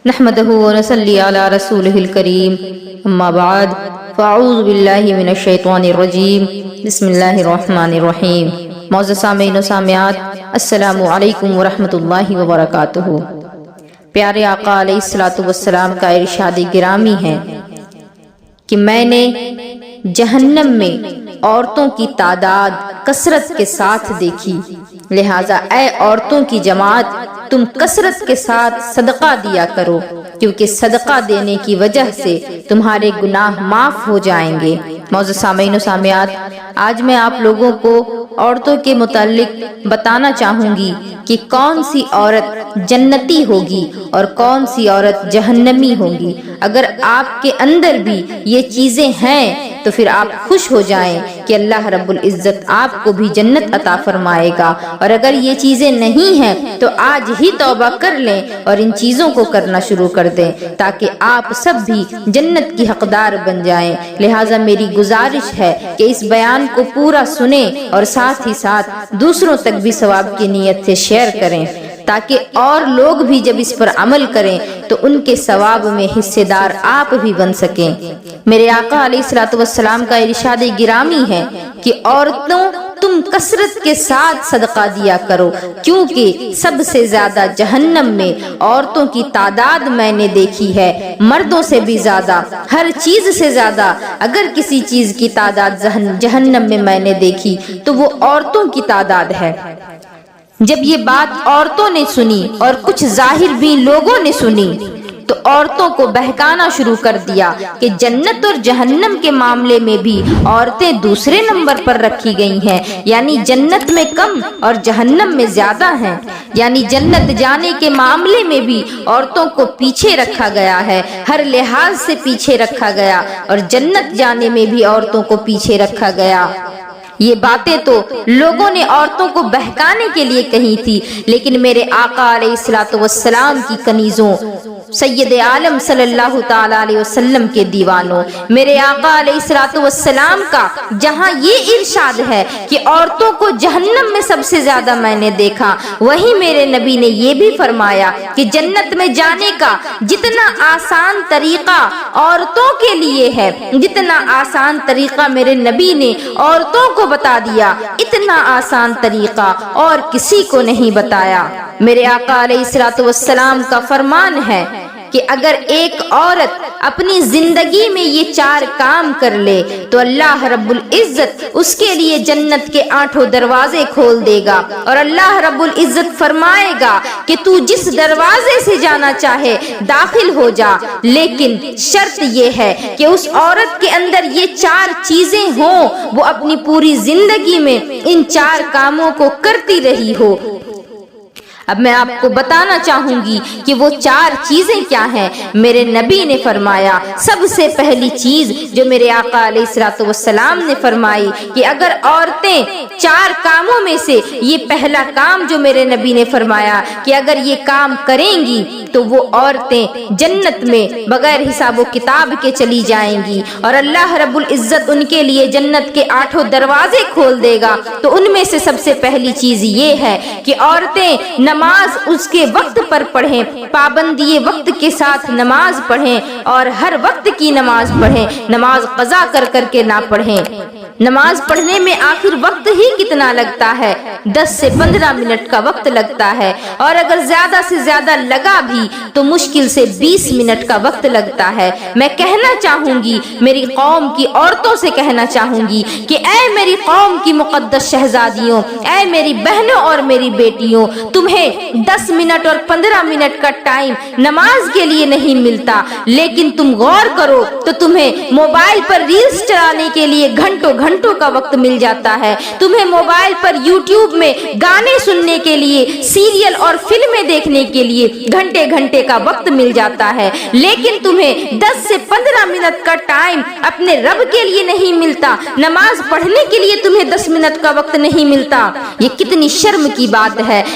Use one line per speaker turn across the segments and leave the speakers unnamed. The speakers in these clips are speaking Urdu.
نحمده ونصلي على رسوله الكريم اما بعد فاعوذ باللہ من الشیطان الرجیم بسم اللہ الرحمن الرحیم۔ معزز سامعین و سامعات، السلام علیکم ورحمۃ اللہ وبرکاتہ۔ پیارے آقا علیہ الصلوۃ والسلام کا ارشاد گرامی ہے کہ میں نے جہنم میں عورتوں کی تعداد کثرت کے ساتھ دیکھی، لہٰذا اے عورتوں کی جماعت تم کثرت کے ساتھ صدقہ دیا کرو، کیونکہ صدقہ دینے کی وجہ سے تمہارے گناہ معاف ہو جائیں گے۔ معزز سامعین و سامعات، آج میں آپ لوگوں کو عورتوں کے متعلق بتانا چاہوں گی کہ کون سی عورت جنتی ہوگی اور کون سی عورت جہنمی ہوگی۔ اگر آپ کے اندر بھی یہ چیزیں ہیں تو پھر آپ خوش ہو جائیں کہ اللہ رب العزت آپ کو بھی جنت عطا فرمائے گا، اور اگر یہ چیزیں نہیں ہیں تو آج ہی توبہ کر لیں اور ان چیزوں کو کرنا شروع کر دیں تاکہ آپ سب بھی جنت کی حقدار بن جائیں۔ لہٰذا میری گزارش ہے کہ اس بیان کو پورا سنیں اور ساتھ ہی ساتھ دوسروں تک بھی ثواب کی نیت سے شیئر کریں تاکہ اور لوگ بھی جب اس پر عمل کریں تو ان کے ثواب میں حصے دار آپ بھی بن سکیں۔ میرے آقا علیہ الصلوۃ والسلام کا ارشاد گرامی ہے کہ عورتوں تم کثرت کے ساتھ صدقہ دیا کرو، کیونکہ سب سے زیادہ جہنم میں عورتوں کی تعداد میں نے دیکھی ہے، مردوں سے بھی زیادہ، ہر چیز سے زیادہ۔ اگر کسی چیز کی تعداد جہنم میں نے دیکھی تو وہ عورتوں کی تعداد ہے۔ جب یہ بات عورتوں نے سنی اور کچھ ظاہر بھی لوگوں نے سنی تو عورتوں کو بہکانا شروع کر دیا کہ جنت اور جہنم کے معاملے میں بھی عورتیں دوسرے نمبر پر رکھی گئی ہیں، یعنی جنت میں کم اور جہنم میں زیادہ ہیں، یعنی جنت جانے کے معاملے میں بھی عورتوں کو پیچھے رکھا گیا ہے، ہر لحاظ سے پیچھے رکھا گیا، اور جنت جانے میں بھی عورتوں کو پیچھے رکھا گیا۔ یہ باتیں تو لوگوں نے عورتوں کو بہکانے کے لیے کہی تھی، لیکن میرے آقا علیہ الصلوۃ والسلام کی کنیزوں، سید عالم صلی اللہ تعالی علیہ وسلم کے دیوانوں، میرے آقا علیہ الصلوۃ والسلام کا جہاں یہ ارشاد ہے کہ عورتوں کو جہنم میں سب سے زیادہ میں نے دیکھا، وہیں میرے نبی نے یہ بھی فرمایا کہ جنت میں جانے کا جتنا آسان طریقہ عورتوں کے لیے ہے، جتنا آسان طریقہ میرے نبی نے عورتوں کو بتا دیا، اتنا آسان طریقہ اور کسی کو نہیں بتایا۔ میرے آقا علیہ الصلوۃ والسلام کا فرمان ہے کہ اگر ایک عورت اپنی زندگی میں یہ 4 کام کر لے تو اللہ رب العزت اس کے لیے جنت کے 8 دروازے کھول دے گا، اور اللہ رب العزت فرمائے گا کہ تو جس دروازے سے جانا چاہے داخل ہو جا، لیکن شرط یہ ہے کہ اس عورت کے اندر یہ 4 چیزیں ہوں، وہ اپنی پوری زندگی میں ان 4 کاموں کو کرتی رہی ہو۔ اب میں آپ کو بتانا چاہوں گی کہ وہ 4 چیزیں کیا ہیں۔ میرے نبی نے فرمایا، سب سے پہلی چیز جو میرے آقا علیہ الصلوۃ والسلام نے فرمائی کہ اگر عورتیں 4 کاموں میں سے یہ پہلا کام جو میرے نبی نے فرمایا کہ اگر یہ کام کریں گی تو وہ عورتیں جنت میں بغیر حساب و کتاب کے چلی جائیں گی، اور اللہ رب العزت ان کے لیے جنت کے 8 دروازے کھول دے گا۔ تو ان میں سے سب سے پہلی چیز یہ ہے کہ عورتیں نماز اس کے وقت پر پڑھیں، پابندی وقت کے ساتھ نماز پڑھیں، اور ہر وقت کی نماز پڑھیں، نماز قضا کر کر کے نہ پڑھیں۔ نماز پڑھنے میں آخر وقت ہی کتنا لگتا ہے؟ 10 سے 15 منٹ کا وقت لگتا ہے، اور اگر زیادہ سے زیادہ لگا بھی تو مشکل سے 20 منٹ کا وقت لگتا ہے۔ میں کہنا چاہوں گی، میری قوم کی عورتوں سے کہنا چاہوں گی کہ اے میری قوم کی مقدس شہزادیوں، اے میری بہنوں اور میری بیٹیوں، تمہیں 10 منٹ اور 15 منٹ کا ٹائم نماز کے لیے نہیں ملتا، لیکن تم غور کرو تو تمہیں موبائل پر ریلز چلانے کے لیے گھنٹوں کا وقت مل جاتا ہے، تمہیں موبائل پر یوٹیوب میں گانے سننے کے لیے، سیریل اور فلمیں دیکھنے کے لیے گھنٹے کا وقت مل جاتا ہے، لیکن تمہیں 10 سے 15 منٹ کا ٹائم اپنے رب کے لیے نہیں ملتا، نماز پڑھنے کے لیے تمہیں 10 منٹ کا وقت نہیں ملتا۔ یہ کتنی شرم کی بات ہے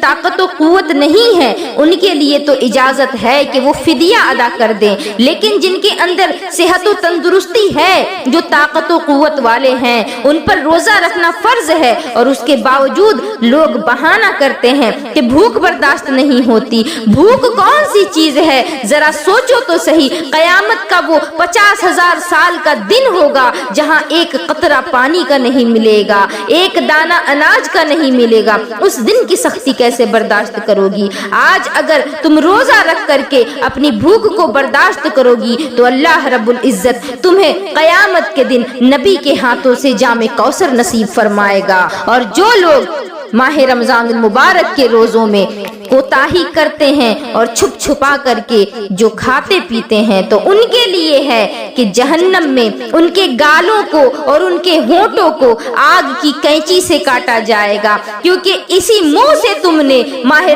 طاقت و قوت نہیں ہے ان کے لیے تو اجازت ہے کہ وہ فدیہ ادا کر دیں، لیکن جن کے اندر صحت و تندرستی ہے، جو طاقت و قوت والے ہیں، ان پر روزہ رکھنا فرض ہے، اور اس کے باوجود لوگ بہانہ کرتے ہیں کہ بھوک برداشت نہیں ہوتی۔ بھوک کون سی چیز ہے؟ ذرا سوچو تو صحیح، قیامت کا وہ 50,000 سال کا دن ہوگا جہاں ایک قطرہ پانی کا نہیں ملے گا، ایک دانہ اناج کا نہیں ملے گا۔ اس دن کی سختی کیسے برداشت کرو گی؟ آج اگر تم روزہ رکھ کر کے اپنی بھوک کو برداشت کرو گی تو اللہ رب العزت تمہیں قیامت کے دن نبی کے ہاتھوں سے جام کوثر نصیب فرمائے گا۔ اور جو لوگ ماہ رمضان المبارک کے روزوں میں کوتاہی کرتے ہیں اور چھپ چھپا کر کے جو کھاتے پیتے ہیں تو ان کے لیے ہے کہ جہنم میں ان کے گالوں کو اور ان کے ہونٹوں کو آگ کی کینچی سے کاٹا جائے گا، کیونکہ اسی منہ سے تم نے ماہ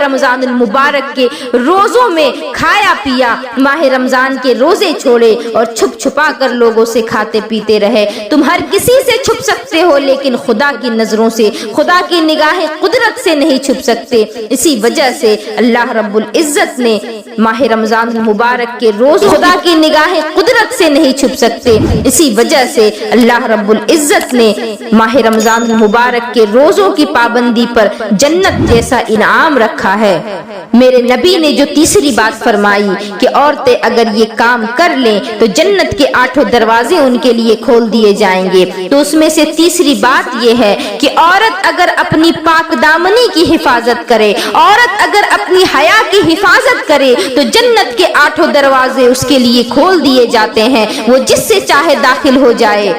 رمضان المبارک کے روزوں میں کھایا پیا، ماہ رمضان کے روزے چھوڑے اور چھپ چھپا کر لوگوں سے کھاتے پیتے رہے۔ تم ہر کسی سے چھپ سکتے ہو لیکن خدا کی نظروں سے، خدا کی نگاہ قدرت سے نہیں چھپ سکتے۔ اسی وجہ سے اللہ رب العزت نے ماہ رمضان المبارک کے روز خدا کی نگاہ قدرت سے نہیں چھپ سکتے، اسی وجہ سے اللہ رب العزت نے ماہ رمضان المبارک کے روزوں کی پابندی پر جنت جیسا انعام رکھا ہے۔ میرے نبی نے جو تیسری بات فرمائی کہ عورتیں اگر یہ کام کر لیں تو جنت کے 8 دروازے ان کے لیے کھول دیے جائیں گے، تو اس میں سے تیسری بات یہ ہے کہ عورت اگر اپنی پاک دامنی کی حفاظت کرے، عورت اگر اپنی حیا کی حفاظت کرے تو جنت کے 8 دروازے اس کے لیے کھول دیے جاتے ہیں، وہ جس سے چاہے داخل ہو جائے۔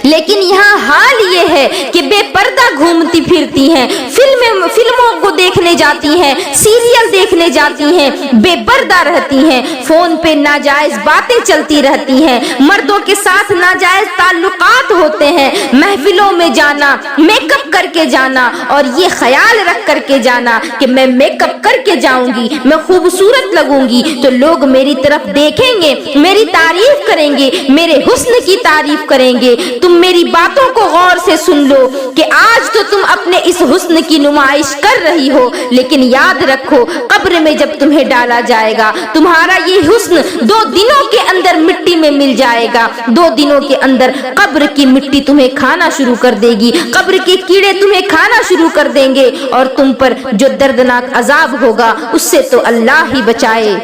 لیکن یہاں حال یہ ہے کہ بے پردہ گھومتی پھرتی ہیں، فلموں کو دیکھنے جاتی ہیں، سیریل دیکھنے جاتی ہیں، بے پردہ رہتی ہیں، فون پہ ناجائز باتیں چلتی رہتی ہیں، مردوں کے ساتھ ناجائز تعلقات ہوتے ہیں، محفلوں میں جانا، میک اپ کر کے جانا اور یہ خیال رکھ کر کے جانا کہ میں میک اپ کر کے جاؤں گی، میں خوبصورت لگوں گی تو لوگ میری طرف دیکھیں گے، میری تعریف کریں گے، میرے حسن کی تعریف کریں گے۔ تم میری باتوں کو غور سے سن لو کہ آج تو تم اپنے اس حسن کی نمائش کر رہی ہو، لیکن یاد رکھو قبر میں جب تمہیں ڈالا جائے گا تمہارا یہ حسن 2 دنوں کے اندر مٹی میں مل جائے گا، 2 دنوں کے اندر قبر کی مٹی تمہیں کھانا شروع کر دے گی، قبر کے کیڑے تمہیں کھانا شروع کر دیں گے، اور تم پر جو دردناک عذاب ہوگا اس سے تو اللہ ہی بچائے۔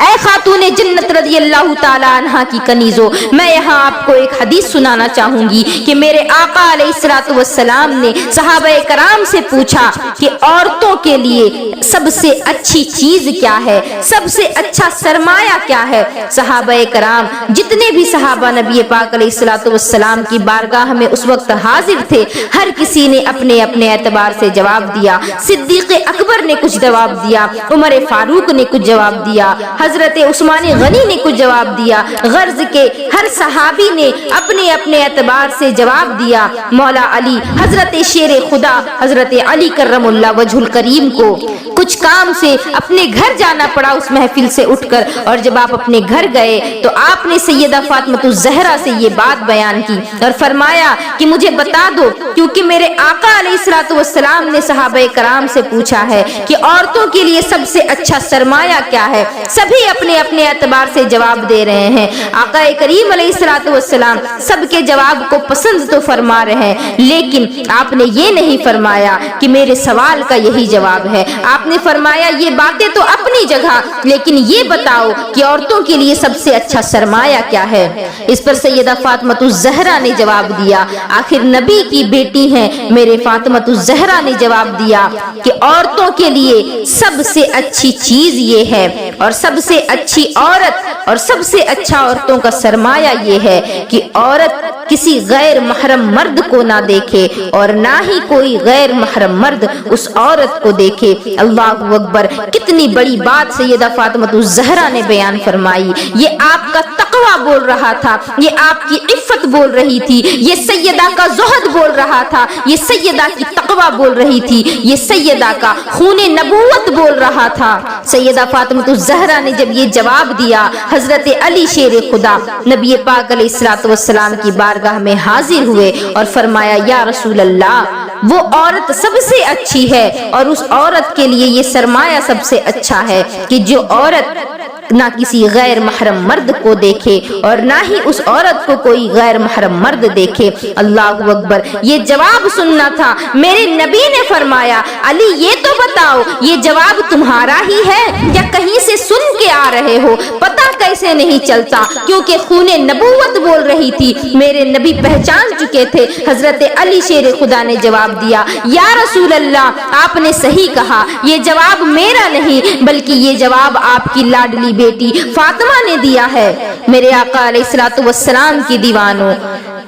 اے خاتون جنت رضی اللہ تعالی عنہ کی کنیزوں، میں یہاں آپ کو ایک حدیث سنانا چاہوں گی کہ میرے آقا علیہ الصلوۃ والسلام نے صحابہ کرام سے پوچھا کہ عورتوں کے لیے سب سے اچھی چیز کیا ہے، سب سے اچھا سرمایہ کیا ہے؟ صحابہ کرام جتنے بھی صحابہ نبی پاک علیہ الصلوۃ والسلام کی بارگاہ میں اس وقت حاضر تھے، ہر کسی نے اپنے اپنے اعتبار سے جواب دیا۔ صدیق اکبر نے کچھ جواب دیا، عمر فاروق نے کچھ جواب دیا، حضرت عثمان غنی نے کچھ جواب دیا، غرض کے ہر صحابی نے اپنے اپنے اعتبار سے جواب دیا۔ مولا علی حضرت شیر خدا حضرت علی کرم اللہ وجہ الکریم کو کچھ کام سے اپنے گھر جانا پڑا اس محفل سے اٹھ کر، اور جب آپ اپنے گھر گئے تو آپ نے سیدہ فاطمہ الزہرا سے یہ بات بیان کی اور فرمایا کہ مجھے بتا دو، کیونکہ میرے آقا علیہ الصلوۃ والسلام نے صحابہ کرام سے پوچھا ہے کہ عورتوں کے لیے سب سے اچھا سرمایہ کیا ہے۔ سبھی اپنے اپنے اعتبار سے جواب دے رہے ہیں۔ آقا کریم علیہ الصلوۃ والسلام سب کے جواب کو پسند تو فرما رہے ہیں، لیکن آپ نے یہ نہیں فرمایا کہ میرے سوال کا یہی جواب ہے۔ آپ نے فرمایا یہ باتیں تو اپنی جگہ، لیکن یہ بتاؤ کہ عورتوں کے لیے سب سے اچھا سرمایہ کیا ہے؟ اس پر سیدہ فاطمہ الزہرا نے جواب دیا، آخر نبی کی بیٹی ہیں میرے فاطمہ الزہرا نے جواب دیا کہ عورتوں کے لیے سب سے اچھی چیز یہ ہے، اور سب سے اچھی عورت اور سب سے اچھا عورتوں کا سرمایہ یہ ہے کہ عورت کسی غیر محرم مرد کو نہ دیکھے اور نہ ہی کوئی غیر محرم مرد اس عورت کو دیکھے۔ اللہ اکبر، کتنی بڑی بات سیدہ فاطمہ الزہرا نے بیان فرمائی۔ یہ آپ کا تقویٰ بول رہا تھا، یہ آپ کی عفت بول رہی تھی، یہ سیدہ کا زہد بول رہا تھا، یہ سیدہ کی تقویٰ بول رہی تھی، یہ سیدہ کا خون نبوت بول رہا تھا۔ سیدہ فاطمہ الزہرا زہرا نے جب یہ جواب دیا، حضرت علی شیر خدا نبی پاک علیہ الصلوۃ والسلام کی بارگاہ میں حاضر ہوئے اور فرمایا یا رسول اللہ، وہ عورت سب سے اچھی ہے اور اس عورت کے لیے یہ سرمایہ سب سے اچھا ہے کہ جو عورت نہ کسی غیر محرم مرد کو دیکھے اور نہ ہی اس عورت کو کوئی غیر محرم مرد دیکھے۔ اللہ اکبر! یہ جواب سننا تھا۔ میرے نبی نے فرمایا علی یہ تو بتاؤ یہ جواب تمہارا ہی ہے یا کہیں سے سن کے آ رہے ہو؟ پتہ کیسے نہیں چلتا؟ کیونکہ خون نبوت بول رہی تھی، میرے نبی پہچان چکے تھے۔ حضرت علی شیر خدا نے جواب دیا یا رسول اللہ آپ نے صحیح کہا، یہ جواب میرا نہیں بلکہ یہ جواب آپ کی لاڈلی بیٹی فاطمہ نے دیا ہے۔ میرے آقا علیہ الصلوۃ والسلام کی دیوانوں،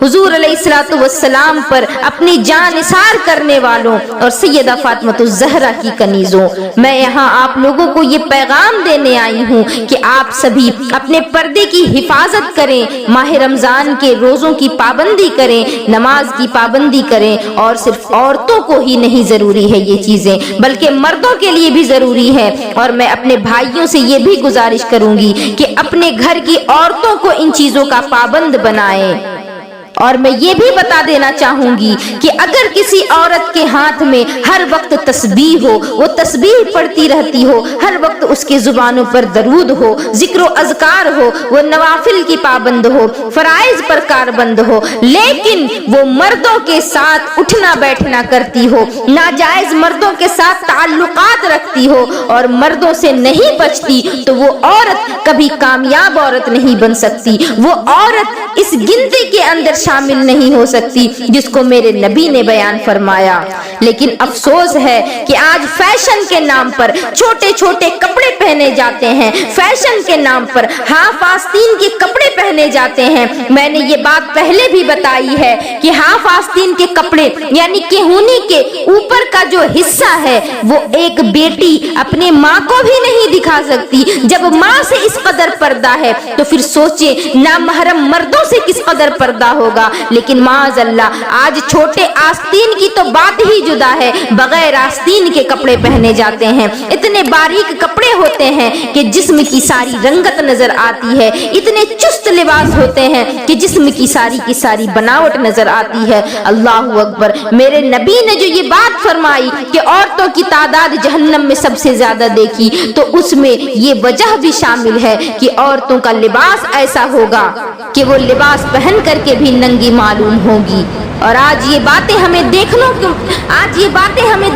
حضور علیہ الصلوۃ والسلام پر اپنی جان نثار کرنے والوں اور سیدہ فاطمہ الزہرا کی کنیزوں، میں یہاں آپ لوگوں کو یہ پیغام دینے آئی ہوں کہ آپ سبھی اپنے پردے کی حفاظت کریں، ماہ رمضان کے روزوں کی پابندی کریں، نماز کی پابندی کریں، اور صرف عورتوں کو ہی نہیں ضروری ہے یہ چیزیں بلکہ مردوں کے لیے بھی ضروری ہے۔ اور میں اپنے بھائیوں سے یہ بھی گزارش کروں گی کہ اپنے گھر کی عورتوں کو ان چیزوں کا پابند بنائیں۔ اور میں یہ بھی بتا دینا چاہوں گی کہ اگر کسی عورت کے ہاتھ میں ہر وقت تسبیح ہو، وہ تسبیح پڑھتی رہتی ہو، ہر وقت اس کے زبانوں پر درود ہو، ذکر و اذکار ہو، وہ نوافل کی پابند ہو، فرائض پر کاربند ہو، لیکن وہ مردوں کے ساتھ اٹھنا بیٹھنا کرتی ہو، ناجائز مردوں کے ساتھ تعلقات رکھتی ہو اور مردوں سے نہیں بچتی، تو وہ عورت کبھی کامیاب عورت نہیں بن سکتی، وہ عورت اس گنتی کے اندر شامل نہیں ہو سکتی جس کو میرے نبی نے بیان فرمایا۔ لیکن افسوس ہے کہ آج فیشن کے نام پر چھوٹے چھوٹے کپڑے پہنے جاتے ہیں، فیشن کے نام پر ہاف آستین کے کپڑے پہنے جاتے ہیں۔ میں نے یہ بات پہلے بھی بتائی ہے کہ ہاف آستین کے کپڑے یعنی کہونی کے اوپر کا جو حصہ ہے وہ ایک بیٹی اپنے ماں کو بھی نہیں دکھا سکتی۔ جب ماں سے اس قدر پردہ ہے تو پھر سوچے نامحرم مردوں سے کس قدر پردہ ہوگا۔ لیکن معاذ اللہ آج چھوٹے آستین کی تو بات ہی جدا ہے، بغیر آستین کے کپڑے پہنے جاتے ہیں، اتنے باریک کپڑے ہوتے ہیں کہ جسم کی ساری رنگت نظر آتی ہے، اتنے چست لباس ہوتے ہیں کہ جسم کی ساری بناوٹ نظر آتی ہے۔ اللہ اکبر! میرے نبی نے جو یہ بات فرمائی کہ عورتوں کی تعداد جہنم میں سب سے زیادہ دیکھی، تو اس میں یہ وجہ بھی شامل ہے کہ عورتوں کا لباس ایسا ہوگا کہ وہ لباس پہن کر کے بھی ننگی معلوم ہوگی۔ اور آج یہ باتیں ہمیں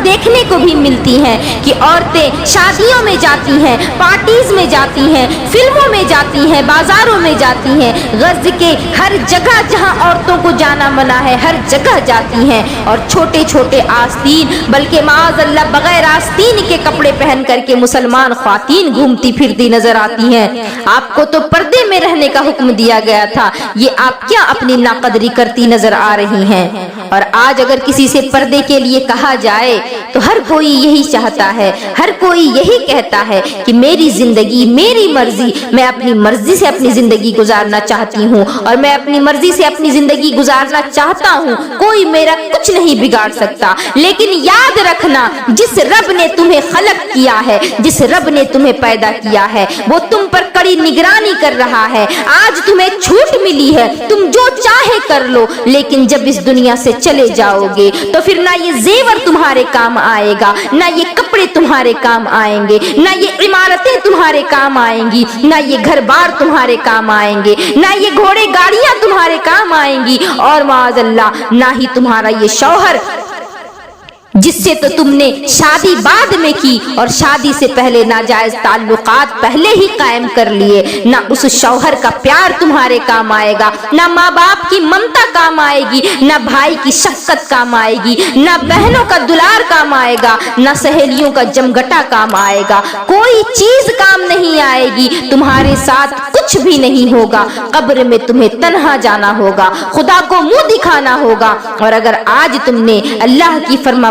دیکھنے کو بھی ملتی ہیں کہ عورتیں شادیوں میں جاتی ہیں، پارٹیز میں جاتی ہیں، فلموں میں جاتی ہیں، بازاروں میں جاتی ہیں، غرض کے ہر جگہ جہاں عورتوں کو جانا منع ہے ہر جگہ جاتی ہیں، اور چھوٹے چھوٹے آستین بلکہ معاذ اللہ بغیر آستین کے کپڑے پہن کر کے مسلمان خواتین گھومتی پھرتی نظر آتی ہیں۔ آپ کو تو پردے میں رہنے کا حکم دیا گیا تھا، یہ آپ کیا اپنی ناقدری کرتی نظر آ رہی ہیں؟ اور آج اگر کسی سے پردے کے لیے کہا جائے تو ہر کوئی یہی چاہتا ہے، ہر کوئی یہی کہتا ہے کہ میری زندگی میری مرضی، میں اپنی مرضی سے اپنی زندگی گزارنا چاہتی ہوں اور میں اپنی مرضی سے اپنی زندگی گزارنا چاہتا ہوں، کوئی میرا کچھ نہیں بگاڑ سکتا۔ لیکن یاد رکھنا جس رب نے تمہیں خلق کیا ہے، جس رب نے تمہیں پیدا کیا ہے، وہ تم پر کڑی نگرانی کر رہا ہے۔ آج تمہیں چھوٹ ملی ہے، تم جو چاہے کر لو، لیکن جب اس دنیا سے چلے جاؤ گے تو پھر نہ یہ زیور تمہارے کام آئے گا، نہ یہ کپڑے تمہارے کام آئیں گے، نہ یہ عمارتیں تمہارے کام آئیں گی، نہ یہ گھر بار تمہارے کام آئیں گے، نہ یہ گھوڑے گاڑیاں تمہارے کام آئیں گی، اور معاذ اللہ نہ ہی تمہارا یہ شوہر جس سے تو تم نے شادی بعد میں کی اور شادی سے پہلے ناجائز تعلقات پہلے ہی قائم کر لیے، نہ اس شوہر کا پیار تمہارے کام آئے گا، نہ ماں باپ کی ممتا کام آئے گی، نہ بھائی کی شفقت کام آئے گی، نہ بہنوں کا دلار کام آئے گا، نہ سہیلیوں کا جمگٹا کام آئے گا، کوئی چیز کام نہیں آئے گی، تمہارے ساتھ کچھ بھی نہیں ہوگا، قبر میں تمہیں تنہا جانا ہوگا، خدا کو منہ دکھانا ہوگا۔ اور اگر آج تم نے اللہ کی فرما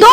2